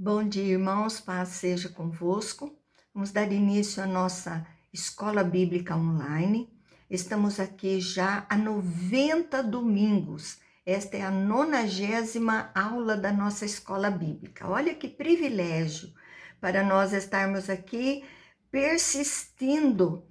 Bom dia, irmãos, paz seja convosco. Vamos dar início à nossa escola bíblica online. Estamos aqui já há 90 domingos. Esta é a 90ª aula da nossa escola bíblica. Olha que privilégio para nós estarmos aqui persistindo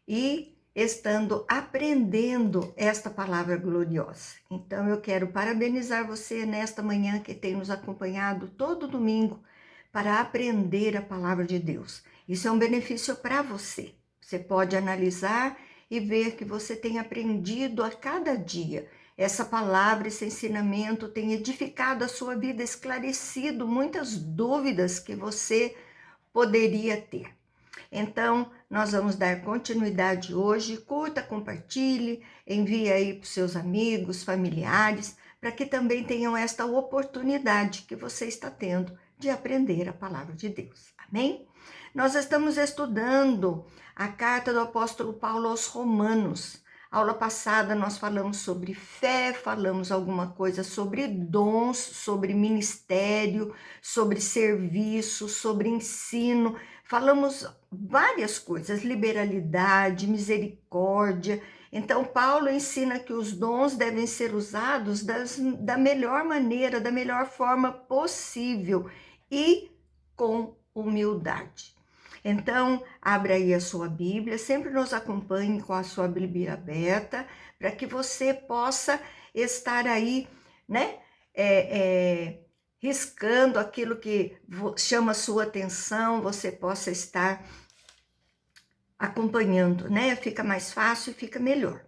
e estando aprendendo esta palavra gloriosa. Então eu quero parabenizar você nesta manhã que tem nos acompanhado todo domingo para aprender a palavra de Deus. Isso é um benefício para você. Você pode analisar e ver que você tem aprendido a cada dia. Essa palavra, esse ensinamento tem edificado a sua vida, esclarecido muitas dúvidas que você poderia ter. Então, nós vamos dar continuidade hoje. Curta, compartilhe, envie aí para os seus amigos, familiares, para que também tenham esta oportunidade que você está tendo de aprender a palavra de Deus. Amém? Nós estamos estudando a carta do apóstolo Paulo aos Romanos. Aula passada nós falamos sobre fé, falamos alguma coisa sobre dons, sobre ministério, sobre serviço, sobre ensino. Falamos várias coisas, liberalidade, misericórdia. Então, Paulo ensina que os dons devem ser usados da melhor maneira, da melhor forma possível e com humildade. Então, abra aí a sua Bíblia, sempre nos acompanhe com a sua Bíblia aberta, para que você possa estar aí, né, riscando aquilo que chama a sua atenção, você possa estar acompanhando, né? Fica mais fácil e fica melhor.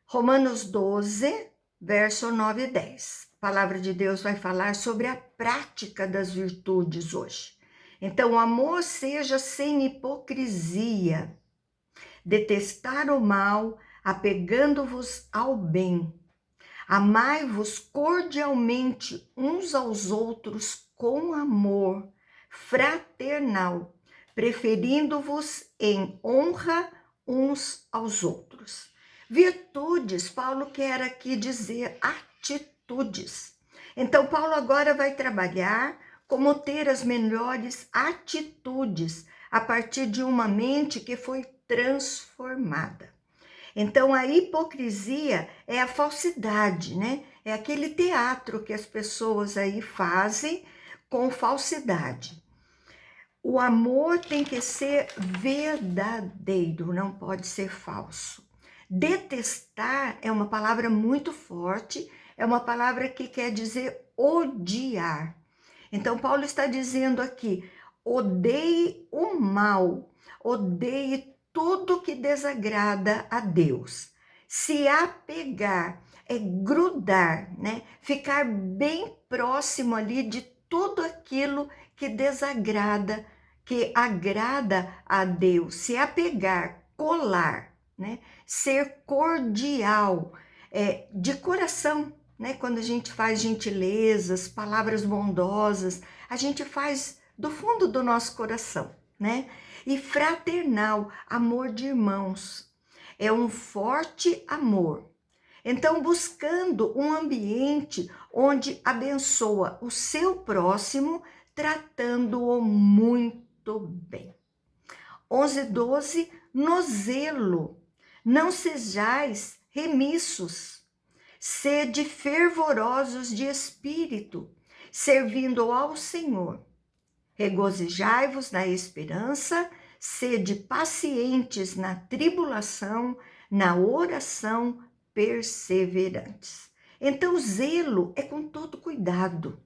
Romanos 12, verso 9 e 10. A palavra de Deus vai falar sobre a prática das virtudes hoje. Então, o amor seja sem hipocrisia, detestar o mal, apegando-vos ao bem. Amai-vos cordialmente uns aos outros com amor fraternal, preferindo-vos em honra uns aos outros. Virtudes, Paulo quer aqui dizer atitudes. Então, Paulo agora vai trabalhar como ter as melhores atitudes a partir de uma mente que foi transformada. Então, a hipocrisia é a falsidade, né? É aquele teatro que as pessoas aí fazem com falsidade. O amor tem que ser verdadeiro, não pode ser falso. Detestar é uma palavra muito forte, é uma palavra que quer dizer odiar. Então, Paulo está dizendo aqui, odeie o mal, odeie tudo que desagrada a Deus. Se apegar é grudar, né? Ficar bem próximo ali de tudo aquilo que desagrada, que agrada a Deus. Se apegar, colar, né? Ser cordial, de coração, né? Quando a gente faz gentilezas, palavras bondosas, a gente faz do fundo do nosso coração, né? E fraternal, amor de irmãos. É um forte amor. Então, buscando um ambiente onde abençoa o seu próximo, tratando-o muito bem. 11:12, no zelo, não sejais remissos, sede fervorosos de espírito, servindo ao Senhor. Regozijai-vos na esperança, sede pacientes na tribulação, na oração perseverantes. Então, zelo é com todo cuidado,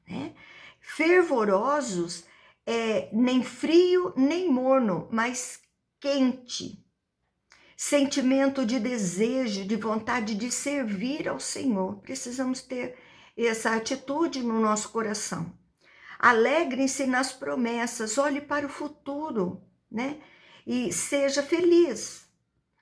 né? Fervorosos é nem frio nem morno, mas quente. Sentimento de desejo, de vontade de servir ao Senhor. Precisamos ter essa atitude no nosso coração. Alegrem-se nas promessas, olhe para o futuro, né? E seja feliz.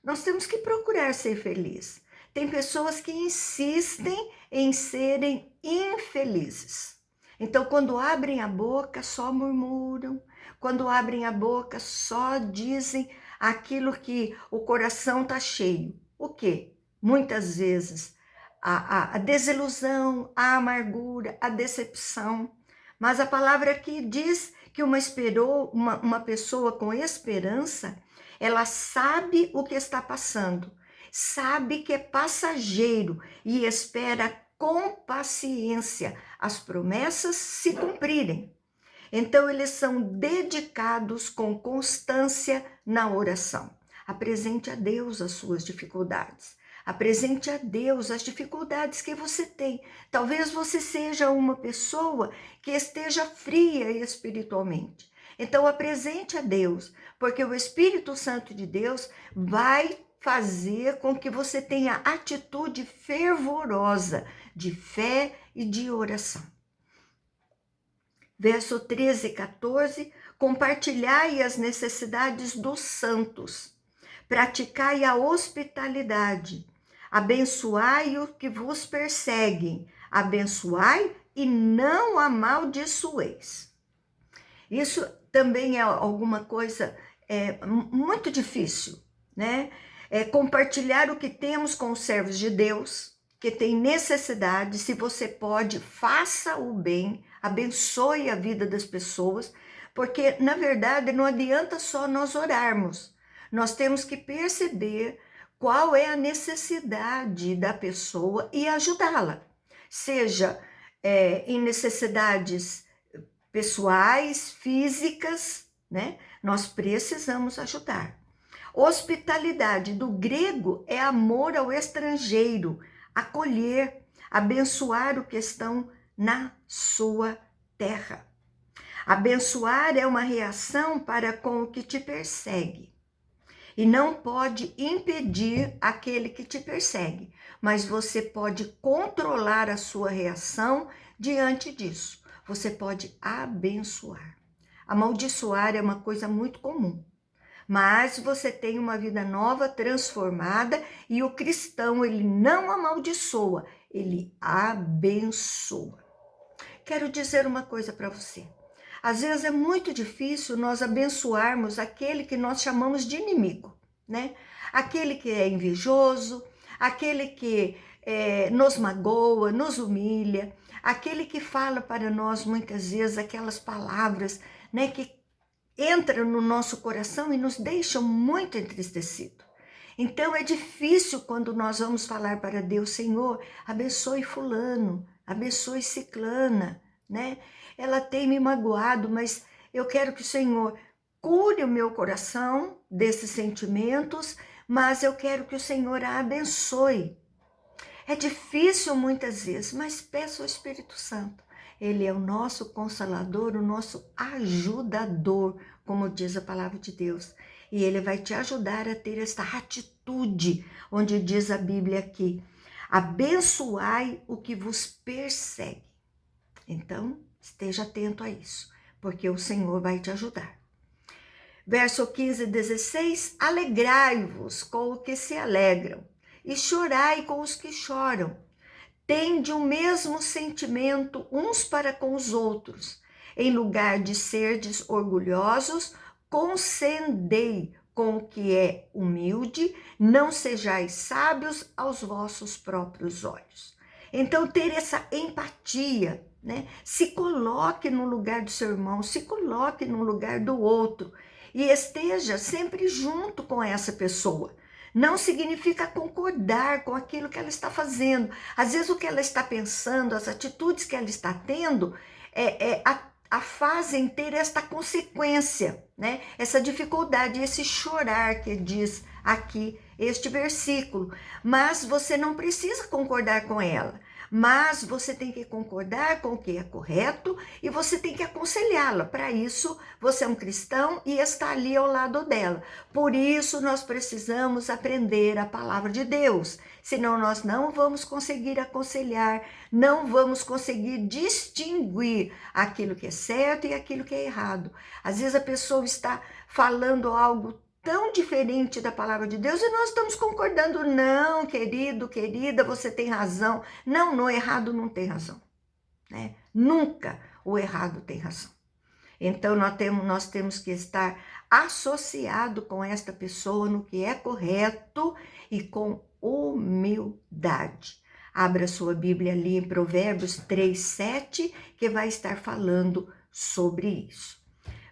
Nós temos que procurar ser feliz. Tem pessoas que insistem em serem infelizes. Então, quando abrem a boca, só murmuram. Quando abrem a boca, só dizem aquilo que o coração está cheio. O quê? Muitas vezes a desilusão, a amargura, a decepção. Mas a palavra aqui diz que uma pessoa com esperança, ela sabe o que está passando, sabe que é passageiro e espera com paciência as promessas se cumprirem. Então, eles são dedicados com constância na oração. Apresente a Deus as suas dificuldades. Apresente a Deus as dificuldades que você tem. Talvez você seja uma pessoa que esteja fria espiritualmente. Então, apresente a Deus, porque o Espírito Santo de Deus vai fazer com que você tenha atitude fervorosa de fé e de oração. Verso 13 e 14, compartilhai as necessidades dos santos, praticai a hospitalidade, abençoai o que vos perseguem, abençoai e não amaldiçoeis. Isso também é alguma coisa muito difícil, né? Compartilhar o que temos com os servos de Deus, que tem necessidade. Se você pode, faça o bem, abençoe a vida das pessoas, porque na verdade não adianta só nós orarmos, nós temos que perceber qual é a necessidade da pessoa e ajudá-la, seja em necessidades pessoais, físicas, né? Nós precisamos ajudar. Hospitalidade do grego é amor ao estrangeiro, acolher, abençoar o que estão na sua terra. Abençoar é uma reação para com o que te persegue. E não pode impedir aquele que te persegue, mas você pode controlar a sua reação diante disso. Você pode abençoar. Amaldiçoar é uma coisa muito comum. Mas você tem uma vida nova, transformada, e o cristão, ele não amaldiçoa, ele abençoa. Quero dizer uma coisa para você. Às vezes é muito difícil nós abençoarmos aquele que nós chamamos de inimigo, né? Aquele que é invejoso, aquele que nos magoa, nos humilha, aquele que fala para nós muitas vezes aquelas palavras, né, que entram no nosso coração e nos deixam muito entristecidos. Então é difícil quando nós vamos falar para Deus: Senhor, abençoe fulano, abençoe ciclana, né? Ela tem me magoado, mas eu quero que o Senhor cure o meu coração desses sentimentos, mas eu quero que o Senhor a abençoe. É difícil muitas vezes, mas peça ao Espírito Santo. Ele é o nosso consolador, o nosso ajudador, como diz a palavra de Deus. E ele vai te ajudar a ter esta atitude, onde diz a Bíblia aqui: abençoai o que vos persegue. Então, esteja atento a isso, porque o Senhor vai te ajudar. Verso 15 e 16, alegrai-vos com os que se alegram, e chorai com os que choram. Tende o mesmo sentimento uns para com os outros. Em lugar de serdes orgulhosos, concedei com o que é humilde, não sejais sábios aos vossos próprios olhos. Então, ter essa empatia, né? Se coloque no lugar do seu irmão, se coloque no lugar do outro e esteja sempre junto com essa pessoa. Não significa concordar com aquilo que ela está fazendo. Às vezes o que ela está pensando, as atitudes que ela está tendo, a fazem ter esta consequência, né? Essa dificuldade, esse chorar que diz aqui este versículo. Mas você não precisa concordar com ela. Mas você tem que concordar com o que é correto e você tem que aconselhá-la. Para isso, você é um cristão e está ali ao lado dela. Por isso, nós precisamos aprender a palavra de Deus. Senão, nós não vamos conseguir aconselhar, não vamos conseguir distinguir aquilo que é certo e aquilo que é errado. Às vezes, a pessoa está falando algo tão diferente da palavra de Deus e nós estamos concordando. Não, querido, querida, você tem razão. Não, no errado não tem razão, né? Nunca o errado tem razão. Então nós temos que estar associado com esta pessoa no que é correto e com humildade. Abra sua Bíblia ali em Provérbios 3:7, que vai estar falando sobre isso.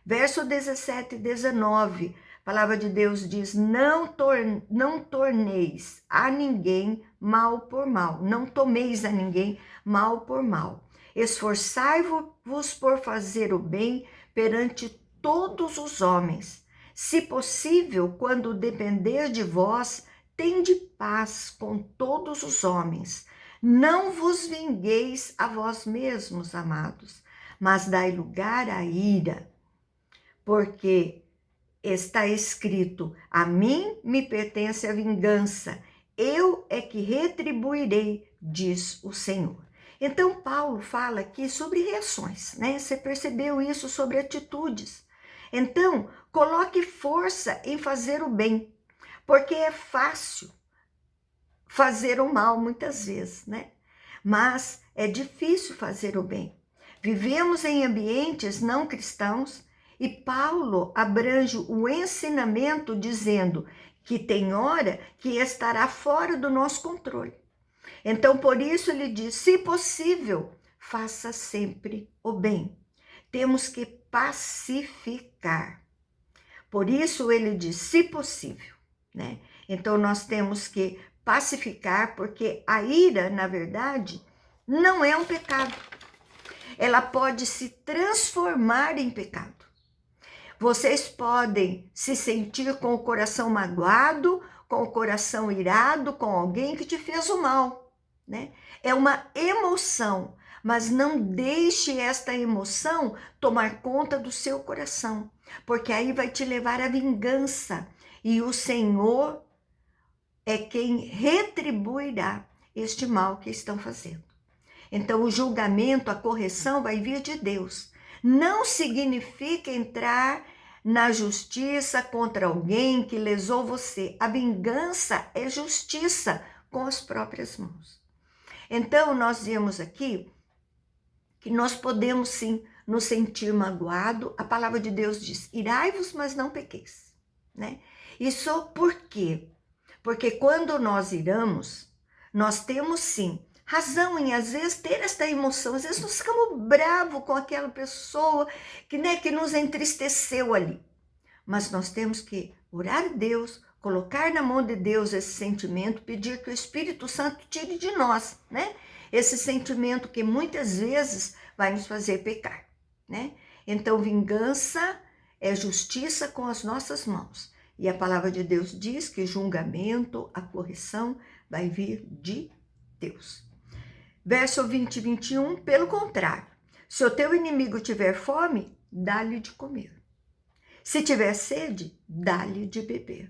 Verso 17 e 19, a palavra de Deus diz: não torneis a ninguém mal por mal, não tomeis a ninguém mal por mal. Esforçai-vos por fazer o bem perante todos os homens. Se possível, quando depender de vós, tende paz com todos os homens. Não vos vingueis a vós mesmos, amados, mas dai lugar à ira, porque está escrito: a mim me pertence a vingança, eu é que retribuirei, diz o Senhor. Então, Paulo fala aqui sobre reações, né? Você percebeu isso, sobre atitudes. Então, coloque força em fazer o bem, porque é fácil fazer o mal muitas vezes, né? Mas é difícil fazer o bem. Vivemos em ambientes não cristãos e Paulo abrange o ensinamento dizendo que tem hora que estará fora do nosso controle. Então, por isso ele diz: se possível, faça sempre o bem. Temos que pacificar. Por isso ele diz: se possível, né? Então, nós temos que pacificar, porque a ira, na verdade, não é um pecado. Ela pode se transformar em pecado. Vocês podem se sentir com o coração magoado, com o coração irado, com alguém que te fez o mal, né? É uma emoção, mas não deixe esta emoção tomar conta do seu coração, porque aí vai te levar à vingança, e o Senhor é quem retribuirá este mal que estão fazendo. Então, o julgamento, a correção vai vir de Deus. Não significa entrar na justiça contra alguém que lesou você. A vingança é justiça com as próprias mãos. Então, nós vemos aqui que nós podemos sim nos sentir magoado. A palavra de Deus diz: irai-vos, mas não pequeis, né? Isso por quê? Porque quando nós iramos, nós temos sim razão em às vezes ter esta emoção. Às vezes nós ficamos bravos com aquela pessoa que nos entristeceu ali. Mas nós temos que orar a Deus, colocar na mão de Deus esse sentimento, pedir que o Espírito Santo tire de nós, né? Esse sentimento que muitas vezes vai nos fazer pecar, né? Então, vingança é justiça com as nossas mãos. E a palavra de Deus diz que julgamento, a correção vai vir de Deus. Verso 20 e 21, pelo contrário, se o teu inimigo tiver fome, dá-lhe de comer. Se tiver sede, dá-lhe de beber.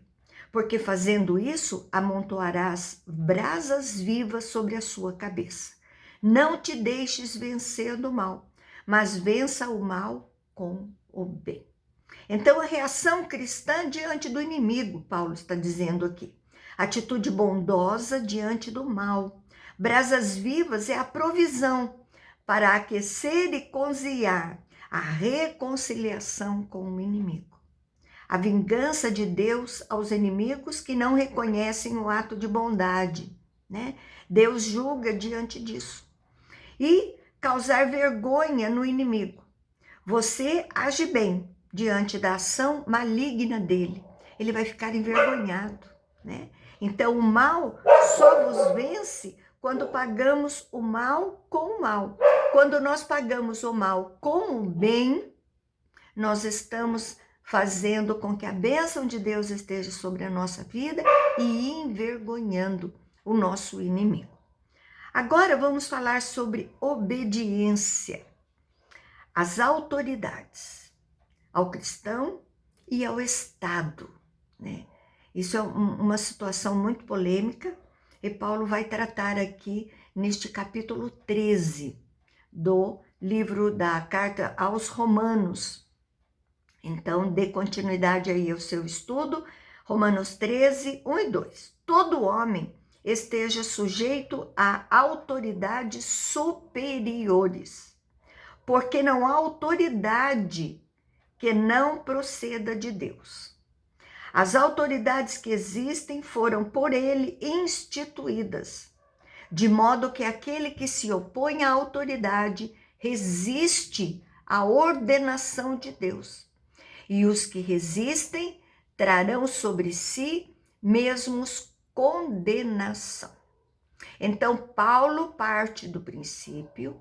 Porque fazendo isso, amontoarás brasas vivas sobre a sua cabeça. Não te deixes vencer do mal, mas vença o mal com o bem. Então, a reação cristã diante do inimigo, Paulo está dizendo aqui. Atitude bondosa diante do mal. Brasas vivas é a provisão para aquecer e cozinhar a reconciliação com o inimigo. A vingança de Deus aos inimigos que não reconhecem o ato de bondade, né? Deus julga diante disso. E causar vergonha no inimigo. Você age bem diante da ação maligna dele. Ele vai ficar envergonhado, né? Então, o mal só vos vence quando pagamos o mal com o mal. Quando nós pagamos o mal com o bem, nós estamos fazendo com que a bênção de Deus esteja sobre a nossa vida e envergonhando o nosso inimigo. Agora vamos falar sobre obediência às autoridades, ao cristão e ao Estado, né? Isso é uma situação muito polêmica e Paulo vai tratar aqui neste capítulo 13 do livro da carta aos Romanos. Então, dê continuidade aí ao seu estudo. Romanos 13, 1 e 2. Todo homem esteja sujeito a autoridades superiores, porque não há autoridade que não proceda de Deus. As autoridades que existem foram por ele instituídas. de modo que aquele que se opõe à autoridade resiste à ordenação de Deus. E os que resistem trarão sobre si mesmos condenação. Então, Paulo parte do princípio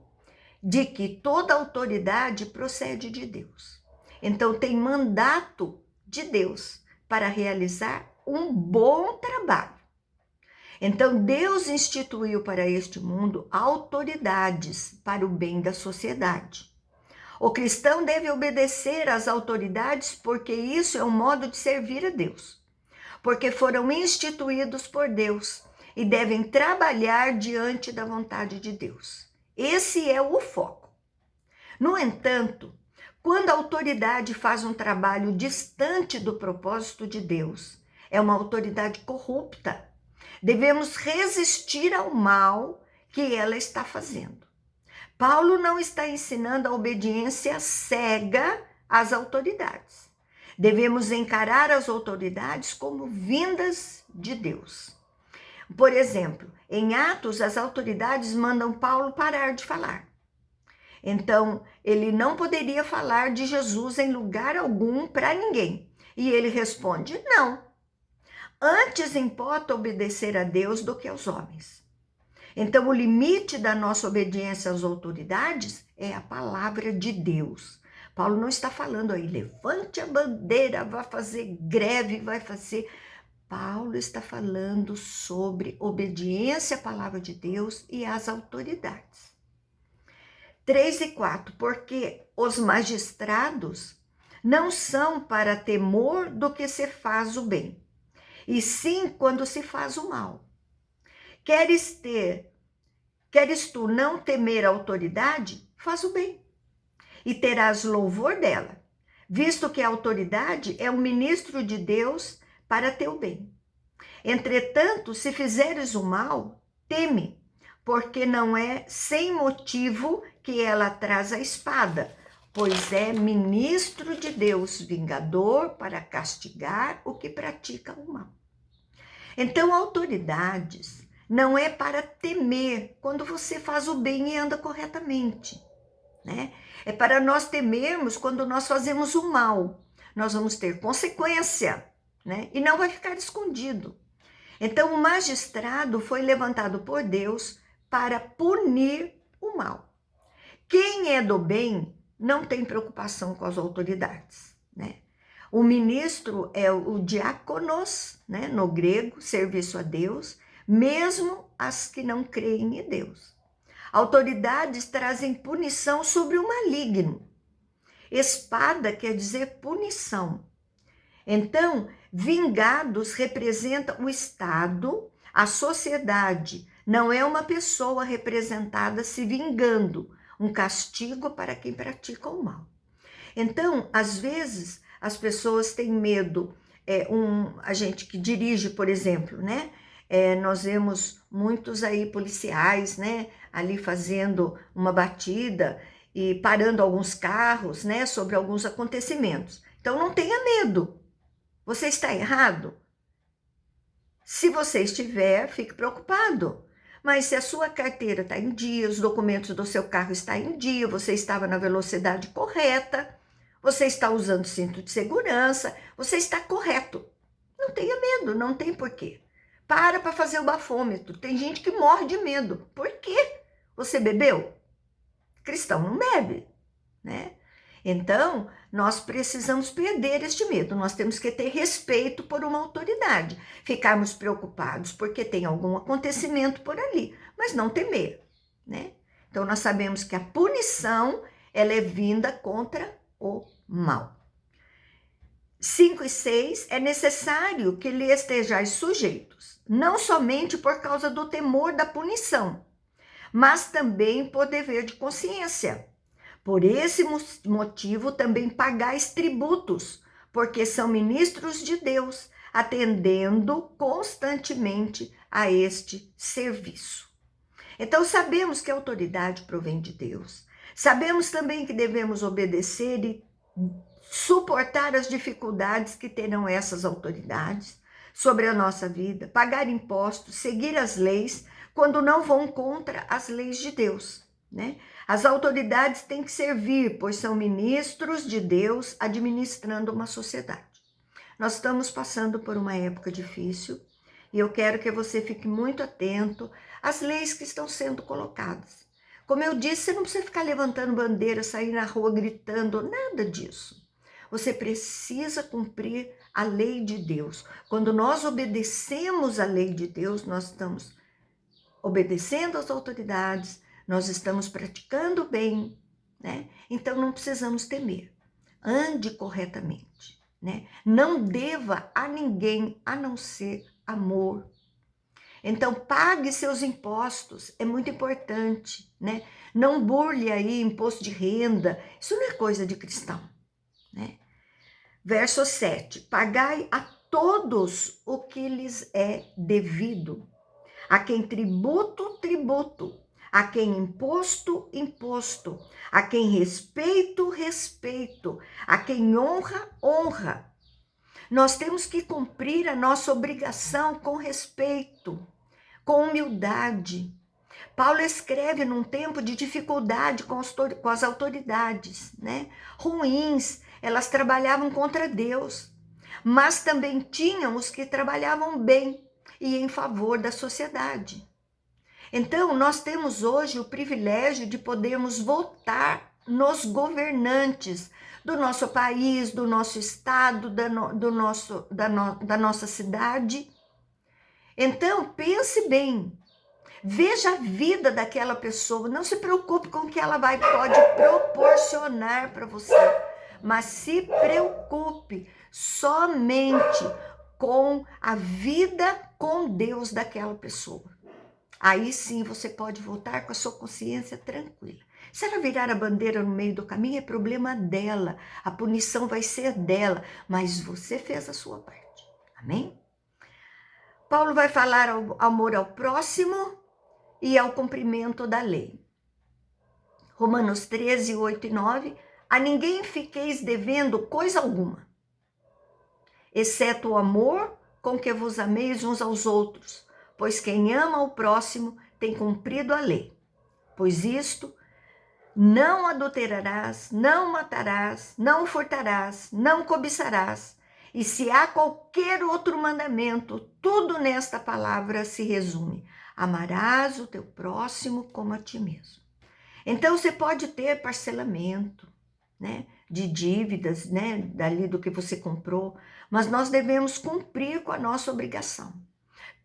de que toda autoridade procede de Deus. Então, tem mandato de Deus para realizar um bom trabalho. Então, Deus instituiu para este mundo autoridades para o bem da sociedade. O cristão deve obedecer às autoridades porque isso é um modo de servir a Deus, porque foram instituídos por Deus e devem trabalhar diante da vontade de Deus. Esse é o foco. No entanto, quando a autoridade faz um trabalho distante do propósito de Deus, é uma autoridade corrupta. Devemos resistir ao mal que ela está fazendo. Paulo não está ensinando a obediência cega às autoridades. Devemos encarar as autoridades como vindas de Deus. Por exemplo, em Atos, as autoridades mandam Paulo parar de falar. Então, ele não poderia falar de Jesus em lugar algum para ninguém. E ele responde, não. Antes importa obedecer a Deus do que aos homens. Então, o limite da nossa obediência às autoridades é a palavra de Deus. Paulo não está falando aí, levante a bandeira, vai fazer greve, vai fazer... Paulo está falando sobre obediência à palavra de Deus e às autoridades. 3 e 4, porque os magistrados não são para temor do que se faz o bem, e sim quando se faz o mal. Queres tu não temer a autoridade? Faz o bem, e terás louvor dela, visto que a autoridade é um ministro de Deus para teu bem. Entretanto, se fizeres o mal, teme, porque não é sem motivo que ela traz a espada, pois é ministro de Deus, vingador para castigar o que pratica o mal. Então, autoridades não é para temer quando você faz o bem e anda corretamente, né? É para nós temermos quando nós fazemos o mal. Nós vamos ter consequência, né? E não vai ficar escondido. Então, o magistrado foi levantado por Deus para punir o mal. Quem é do bem não tem preocupação com as autoridades, né? O ministro é o diáconos, né? No grego, serviço a Deus, mesmo as que não creem em Deus. Autoridades trazem punição sobre o maligno. Espada quer dizer punição. Então, vingados representa o Estado, a sociedade. Não é uma pessoa representada se vingando, um castigo para quem pratica o mal. Então, às vezes, as pessoas têm medo. A gente que dirige, por exemplo, né? Nós vemos muitos aí policiais, né? Ali fazendo uma batida e parando alguns carros, né? Sobre alguns acontecimentos. Então, não tenha medo. Você está errado? Se você estiver, fique preocupado. Mas se a sua carteira está em dia, os documentos do seu carro estão em dia, você estava na velocidade correta, você está usando cinto de segurança, você está correto. Não tenha medo, não tem porquê. Para fazer o bafômetro. Tem gente que morre de medo. Por quê? Você bebeu? Cristão não bebe, né? Então, nós precisamos perder este medo. Nós temos que ter respeito por uma autoridade. Ficarmos preocupados porque tem algum acontecimento por ali, mas não temer, né? Então, nós sabemos que a punição, ela é vinda contra o mal. 5 e 6, é necessário que lhe estejais sujeitos, não somente por causa do temor da punição, mas também por dever de consciência. Por esse motivo também pagais tributos, porque são ministros de Deus, atendendo constantemente a este serviço. Então sabemos que a autoridade provém de Deus. Sabemos também que devemos obedecer e suportar as dificuldades que terão essas autoridades sobre a nossa vida, pagar impostos, seguir as leis, quando não vão contra as leis de Deus, né? As autoridades têm que servir, pois são ministros de Deus administrando uma sociedade. Nós estamos passando por uma época difícil e eu quero que você fique muito atento às leis que estão sendo colocadas. Como eu disse, você não precisa ficar levantando bandeira, sair na rua gritando, nada disso. Você precisa cumprir a lei de Deus. Quando nós obedecemos a lei de Deus, nós estamos obedecendo às autoridades, nós estamos praticando o bem, né? Então não precisamos temer. Ande corretamente, né? Não deva a ninguém a não ser amor. Então pague seus impostos, é muito importante, né? Não burle aí imposto de renda, isso não é coisa de cristão, né? Verso 7, pagai a todos o que lhes é devido. A quem tributo, tributo. A quem imposto, imposto. A quem respeito, respeito. A quem honra, honra. Nós temos que cumprir a nossa obrigação com respeito, com humildade. Paulo escreve num tempo de dificuldade com as autoridades, né? Ruins, elas trabalhavam contra Deus, mas também tinham os que trabalhavam bem e em favor da sociedade. Então, nós temos hoje o privilégio de podermos votar nos governantes do nosso país, do nosso estado, da nossa cidade. Então, pense bem, veja a vida daquela pessoa, não se preocupe com o que ela pode proporcionar para você, mas se preocupe somente com a vida com Deus daquela pessoa. Aí sim você pode voltar com a sua consciência tranquila. Se ela virar a bandeira no meio do caminho, é problema dela, a punição vai ser dela, mas você fez a sua parte. Amém? Paulo vai falar ao amor ao próximo e ao cumprimento da lei. Romanos 13, 8 e 9. A ninguém fiqueis devendo coisa alguma, exceto o amor com que vos ameis uns aos outros, pois quem ama o próximo tem cumprido a lei. Pois isto, não adulterarás, não matarás, não furtarás, não cobiçarás. E se há qualquer outro mandamento, tudo nesta palavra se resume: amarás o teu próximo como a ti mesmo. Então você pode ter parcelamento, né, de dívidas, né, dali do que você comprou, mas nós devemos cumprir com a nossa obrigação.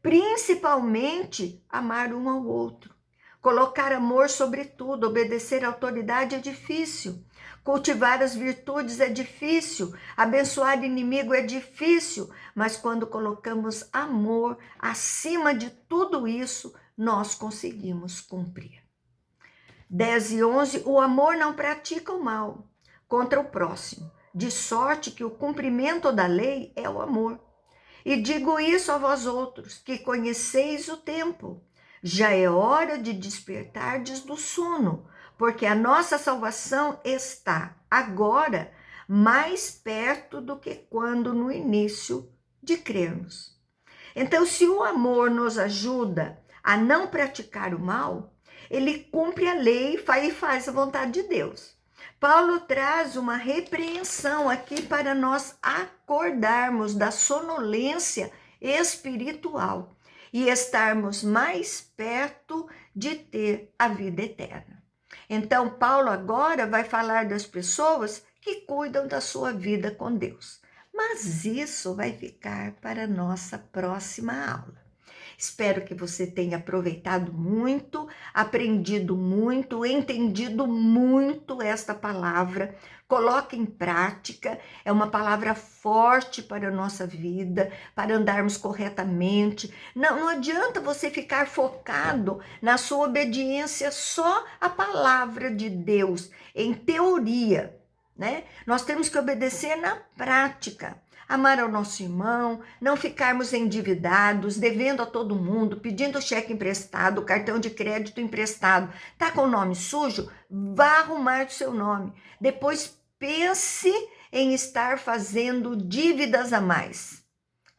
Principalmente amar um ao outro. Colocar amor sobre tudo, obedecer à autoridade é difícil. Cultivar as virtudes é difícil, abençoar inimigo é difícil, mas quando colocamos amor acima de tudo isso, nós conseguimos cumprir. 10 e 11, o amor não pratica o mal contra o próximo, de sorte que o cumprimento da lei é o amor. E digo isso a vós outros, que conheceis o tempo. Já é hora de despertardes do sono, porque a nossa salvação está agora mais perto do que quando no início de crermos. Então, se o amor nos ajuda a não praticar o mal, ele cumpre a lei e faz a vontade de Deus. Paulo traz uma repreensão aqui para nós acordarmos da sonolência espiritual e estarmos mais perto de ter a vida eterna. Então, Paulo agora vai falar das pessoas que cuidam da sua vida com Deus. Mas isso vai ficar para a nossa próxima aula. Espero que você tenha aproveitado muito, aprendido muito, entendido muito esta palavra. Coloque em prática, é uma palavra forte para a nossa vida, para andarmos corretamente. Não adianta você ficar focado na sua obediência só à palavra de Deus, em teoria, né? Nós temos que obedecer na prática. Amar ao nosso irmão, não ficarmos endividados, devendo a todo mundo, pedindo cheque emprestado, cartão de crédito emprestado. Tá com o nome sujo? Vá arrumar o seu nome. Depois pense em estar fazendo dívidas a mais.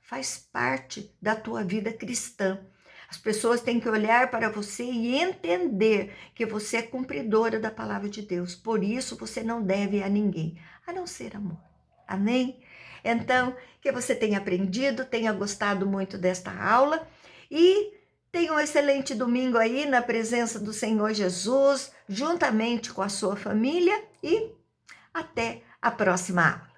Faz parte da tua vida cristã. As pessoas têm que olhar para você e entender que você é cumpridora da palavra de Deus. Por isso, você não deve a ninguém, a não ser amor. Amém? Então, que você tenha aprendido, tenha gostado muito desta aula e tenha um excelente domingo aí na presença do Senhor Jesus, juntamente com a sua família, e até a próxima aula.